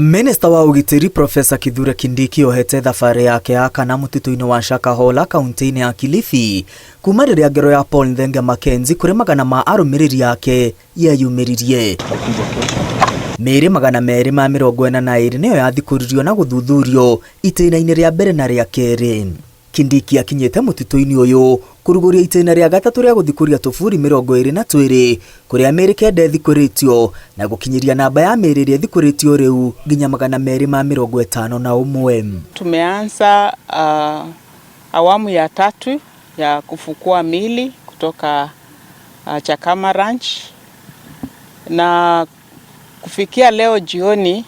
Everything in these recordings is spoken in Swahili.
Minista wa ugitiri Profesa Kithure Kindiki ohete thabarĩ yake ya kana mũtitũ-inĩ wa Shakahola kaunti-inĩ ya Kilifi kuma rĩrĩa ngero ya Paul Nthenge Mackenzie kũrĩ magana ma arũmĩrĩri yake yeyumĩririe. Mĩĩrĩ 242 nĩyo yathikũririo na gũthuthurio itĩna-inĩ rĩa mbere na rĩa kerĩ. Kindiki akinyĩte mũtitũ-inĩ ũyũ kũrugũria itĩna rĩa gatatũ rĩa gũthikũria tũburi 22 kũrĩa mĩĩrĩ kenda ĩthikũrĩtio na gũkinyĩria namba ya mĩĩrĩ ĩrĩa ĩthikũrĩtio rĩu nginya 251. Tumeanza awamu ya tatu ya kufukua miili kutoka Chakama Ranch, na kufikia leo jioni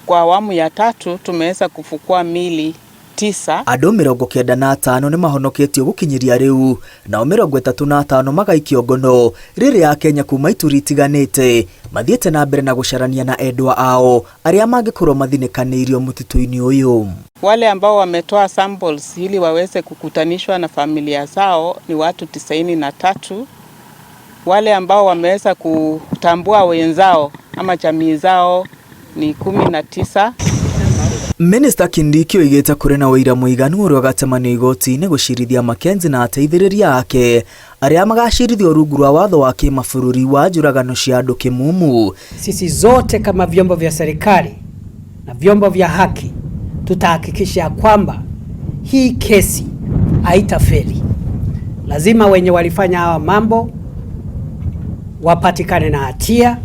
kwa awamu ya tatu tumeweza kufukua miili 9. Andũ 95 nĩ mahonoketio gũkinyĩria rĩu na 35 magaikio ngono rĩrĩ ya Kenya kuma ituri itiganĩte mathiĩte na mbere na gũcarania na endwa ao arĩa mangĩkorwo mathinĩkanĩirio mũtitũ-inĩ ũyũ. Wale ambao wametoa samples ili waweze kukutanishwa na familia zao ni watu 93. Wale ambao wameweza kutambua wenzao ama jamii zao ni 19. Minista Kindiki oigĩte kũrĩ na ũira mũiganu ũrĩa ũgatemanio igoti-inĩ gũcirithia Mackenzie na ateithĩrĩria ake arĩa magacirithio rungu rwa watho wa kĩmabũrũri wa njũragano cia andũ kĩmumu. Sisi zote kama vyombo vya serikali na vyombo vya haki tutahakikisha kwamba hii kesi haitafeli. Lazima wenye walifanya hawa mambo wapatikane na hatia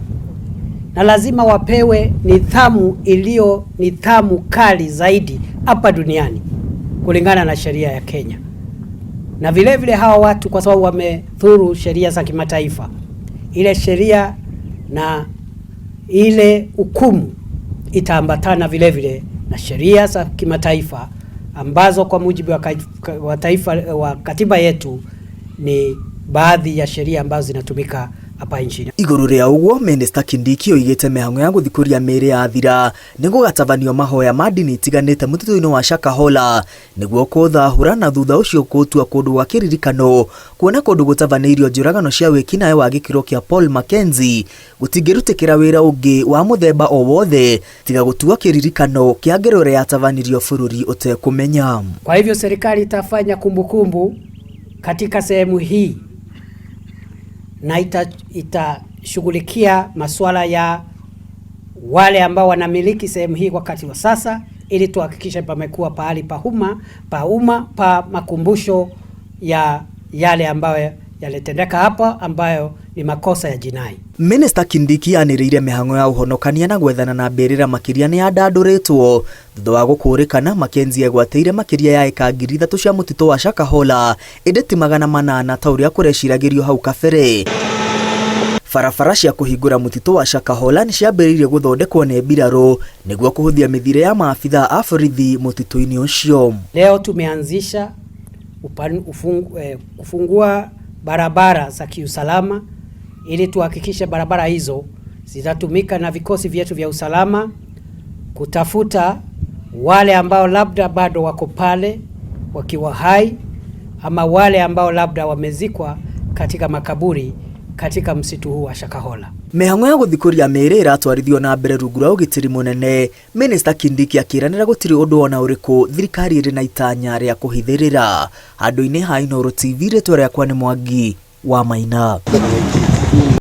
na lazima wapewe nidhamu kali zaidi hapa duniani kulingana na sheria ya Kenya. Na vile vile hawa watu kwa sababu wamethuru sheria za kimataifa, ile sheria na ile hukumu itaambatana vile vile na sheria za kimataifa ambazo kwa mujibu wa katiba yetu ni baadhi ya sheria ambazo zinatumika hapa nchini. Igũrũ rĩa ũguo, Minista Kindiki oigĩte mĩhang'o ya gũthikũria mĩĩrĩ yathira nĩ gũgatabanio mahoya ma ndini itiganĩte mũtitũ-inĩ wa Shakahola nĩguo kũthahũra na thutha ũcio gũtua kũndũ gwa kĩririkano kuona kũndũ gũtabanĩirio njũragano cia wĩkinaĩ wa gĩkĩro kĩa Paul Mackenzie gũtingĩrutĩkĩra wĩra ũngĩ wa mũthemba o wothe tiga gũtua kĩririkano kĩa ngero ĩrĩa yatabanirio bũrũri ũtekũmenya. Kwa hivyo serikali itafanya kumbukumbu katika sehemu hii na itashughulikia masuala ya wale ambao wanamiliki sehemu hii wakati wa sasa ili tuhakikishe pamekuwa pahali pa makumbusho ya yale ambayo yalitendeka hapa ambayo ni makosa ya jinai. Minista Kindiki anĩrĩire mĩhang'o ya ũhonokania na gwethana na mbĩrĩra makĩria nĩ andandũrĩtwo thutha wa gũkũrĩkana Mackenzie egwatĩire makĩria ya eka 3,000 cia mũtitũ wa Shakahola ĩndĩ ti 800 ta ũrĩa kũreciragĩrio hau kabere. Barabara cia kũhingũra mũtitũ wa Shakahola nĩ ciambĩrĩirie gũthondekwo nĩ mbirarũ nĩguo kũhũthia mĩthire ya maabitha a borithi mũtitũ-inĩ ũcio. Leo tumeanzisha kufungua barabara za kiusalama ili tuhakikishe barabara hizo zitatumika na vikosi vyetu vya usalama kutafuta wale ambao labda bado wako pale wakiwa hai ama wale ambao labda wamezikwa katika makaburi katika msitu huu wa Shakahola. Mĩhang'o ya gũthikũria mĩĩrĩ ĩratwarithio na mbere rungu rwa ũgitĩri mũnene. Minista Kindiki akĩranĩra gũtirĩ ũndũ ona ũrĩkũ thirikari ĩrĩ na itanya rĩa kũhithĩrĩra. Handũ-inĩ ha Inooro TV, rĩtwa rĩakwa nĩ Mwangi wa Maina.